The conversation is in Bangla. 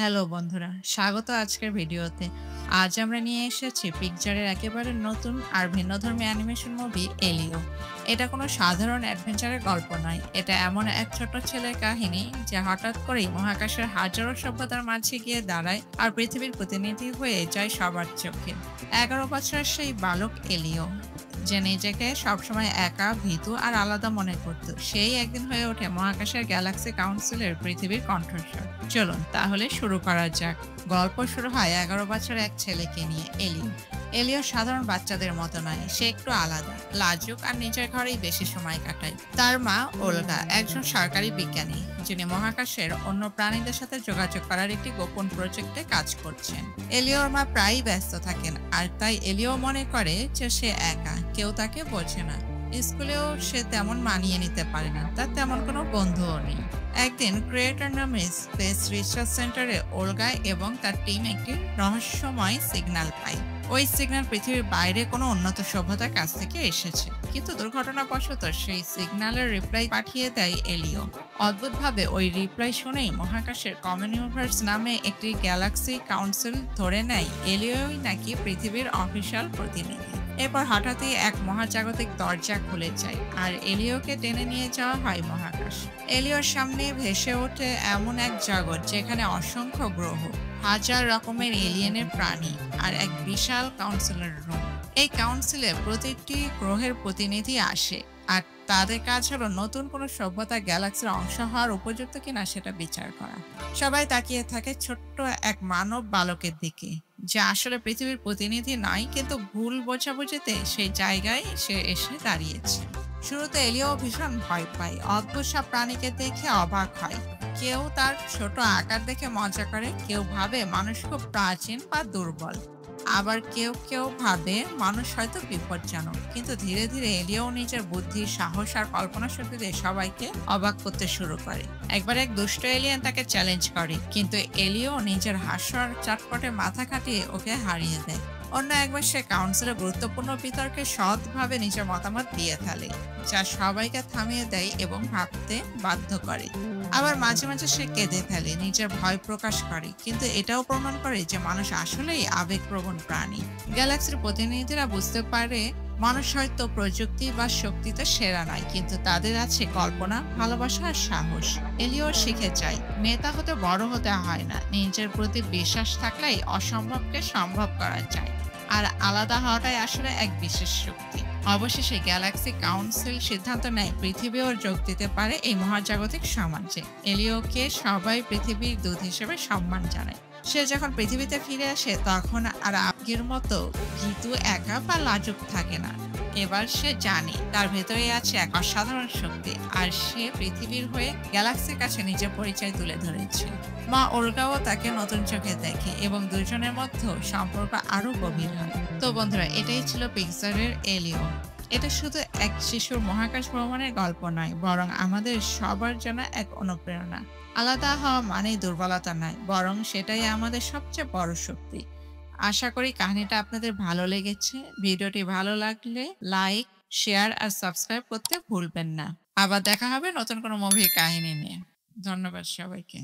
হ্যালো বন্ধুরা, স্বাগত আজকের ভিডিওতে। আজ আমরা নিয়ে এসেছি পিকচারের একেবারে নতুন আর ভিন্নধর্মী অ্যানিমেশন মুভি এলিও। এটা কোনো সাধারণ অ্যাডভেঞ্চারের গল্প নয়। এটা এমন এক ছোট ছেলের কাহিনী যে হঠাৎ করেই মহাকাশের হাজারো সভ্যতার মাঝে গিয়ে দাঁড়ায় আর পৃথিবীর প্রতিনিধি হয়ে যায় সবার চোখে। ১১ বছরের সেই বালক এলিও যে নিজেকে সবসময় একা, ভীতু আর আলাদা মনে করত, সেই একদিন হয়ে ওঠে মহাকাশের গ্যালাক্সি কাউন্সিলের পৃথিবীর কণ্ঠস্বর। চলুন তাহলে শুরু করা যাক। গল্প শুরু হয় ১১ বছরের এক ছেলেকে নিয়ে, এলিও। এলিও সাধারণ বাচ্চাদের মতো নয়, সে একটু আলাদা, লাজুক আর নিজের ঘরেই বেশি সময় কাটায়। তার মা ওলগা একজন সরকারি বিজ্ঞানী, যিনি মহাকাশের অন্য প্রাণীদের সাথে যোগাযোগ করার একটি গোপন প্রজেক্টে কাজ করছেন। এলিওর মা প্রায়ই ব্যস্ত থাকেন, আর তাই এলিও মনে করে যে সে একা, কেউ তাকে বোঝে না। স্কুলেও সে তেমন মানিয়ে নিতে পারে না, তার তেমন কোনো বন্ধুও নেই। একদিন ক্রিয়েটর নামে স্পেস রিসার্চ সেন্টারে ওলগা এবং তার টিম একটি রহস্যময় সিগন্যাল পায়। ওই সিগন্যাল পৃথিবীর বাইরে কোনো উন্নত সভ্যতার কাছ থেকে এসেছে, কিন্তু দুর্ঘটনাবশত সেই সিগন্যালের রিপ্লাই পাঠিয়ে দেয় এলিও। অদ্ভুতভাবে ওই রিপ্লাই শুনেই মহাকাশের কমন ইউনিভার্স নামে একটি গ্যালাক্সি কাউন্সিল ধরে নেয় এলিওই নাকি পৃথিবীর অফিসিয়াল প্রতিনিধি। এরপর হঠাৎই এক মহাজাগতিক দরজা খুলে যায় আর এলিওকে টেনে নিয়ে যাওয়া হয় মহাকাশ। এলিওর সামনে ভেসে ওঠে এমন এক জগৎ যেখানে অসংখ্য গ্রহ, হাজার রকমের এলিয়েনের প্রাণী আর এক বিশাল কাউন্সিলের রুম। এই কাউন্সিলে প্রতিটি গ্রহের প্রতিনিধি আসে, আর তাদের কাজ হলো নতুন কোনো সভ্যতা গ্যালাক্সির অংশ হওয়ার উপযুক্ত কিনা সেটা বিচার করা। সবাই তাকিয়ে থাকে ছোট্ট এক মানব বালকের দিকে, যে আসলে পৃথিবীর প্রতিনিধি নয়, কিন্তু ভুল বোঝাবুঝিতে সেই জায়গায় সে এসে দাঁড়িয়েছে। শুরুতে এলিও ভীষণ ভয় পায়, অদ্ভুত সব প্রাণীকে দেখে অবাক হয়। কেউ তার ছোট আকার দেখে মজা করে, কেউ ভাবে মানুষ খুব প্রাচীন বা দুর্বল, আবার কেউ কেউ ভাবে মানুষ হয়তো বিপজ্জনক। কিন্তু ধীরে ধীরে এলিও নিজের বুদ্ধি, সাহস আর কল্পনা শক্তি দিয়ে সবাইকে অবাক করতে শুরু করে। একবার এক দুষ্ট এলিয়েন তাকে চ্যালেঞ্জ করে, কিন্তু এলিও নিজের হাস্য আর চটপটে মাথা খাটিয়ে ওকে হারিয়ে দেয়। অন্য একবার সে কাউন্সিলের গুরুত্বপূর্ণ বিতর্কে সৎভাবে নিজের মতামত দিয়ে ফেলে, যা সবাইকে থামিয়ে দেয় এবং ভাবতে বাধ্য করে। আবার মাঝে মাঝে সে কেঁদে ফেলে, নিজের ভয় প্রকাশ করে, কিন্তু এটাও প্রমাণ করে যে মানুষ আসলেই আবেগপ্রবণ প্রাণী। গ্যালাক্সির প্রতিনিধিরা বুঝতে পারে মানুষ হয়তো প্রযুক্তি বা শক্তিতে সেরা নয়, কিন্তু তাদের আছে কল্পনা, ভালোবাসা আর সাহস। এলিও শিখে যায় নেতা হতে বড় হতে হয় না, নিজের প্রতি বিশ্বাস থাকলেই অসম্ভবকে সম্ভব করা যায়। আর আলাদা হওয়াটাই আসলে এক বিশেষ শক্তি। অবশেষে গ্যালাক্সি কাউন্সিল সিদ্ধান্ত নেয় পৃথিবীও যোগ দিতে পারে এই মহাজাগতিক সমাজে। এলিওকে সবাই পৃথিবীর দূত হিসেবে সম্মান জানায়। সে যখন পৃথিবীতে ফিরে আসে তখন আর আগের মতো ভীতু, একা বা লাজুক থাকে না। এবার সে জানে তার ভেতরে আছে এক অসাধারণ শক্তি, আর সে পৃথিবীর হয়ে গ্যালাক্সির কাছে নিজের পরিচয় তুলে ধরেছে। মা ওলগাও তাকে নতুন চোখে দেখে এবং দুজনের মধ্যে সম্পর্ক আরো গভীর হয়। তো বন্ধুরা, এটাই ছিল পিক্সারের এলিও। এটা শুধু এক শিশুর মহাকাশ ভ্রমণের গল্প নয়, বরং আমাদের সবার জন্য এক অনুপ্রেরণা। আলাদা হওয়া মানেই দুর্বলতা নয়, বরং সেটাই আমাদের সবচেয়ে বড় শক্তি। আশা করি কাহিনীটা আপনাদের ভালো লেগেছে। ভিডিওটি ভালো লাগলে লাইক, শেয়ার আর সাবস্ক্রাইব করতে ভুলবেন না। আবার দেখা হবে নতুন কোনো মুভির কাহিনী নিয়ে। ধন্যবাদ সবাইকে।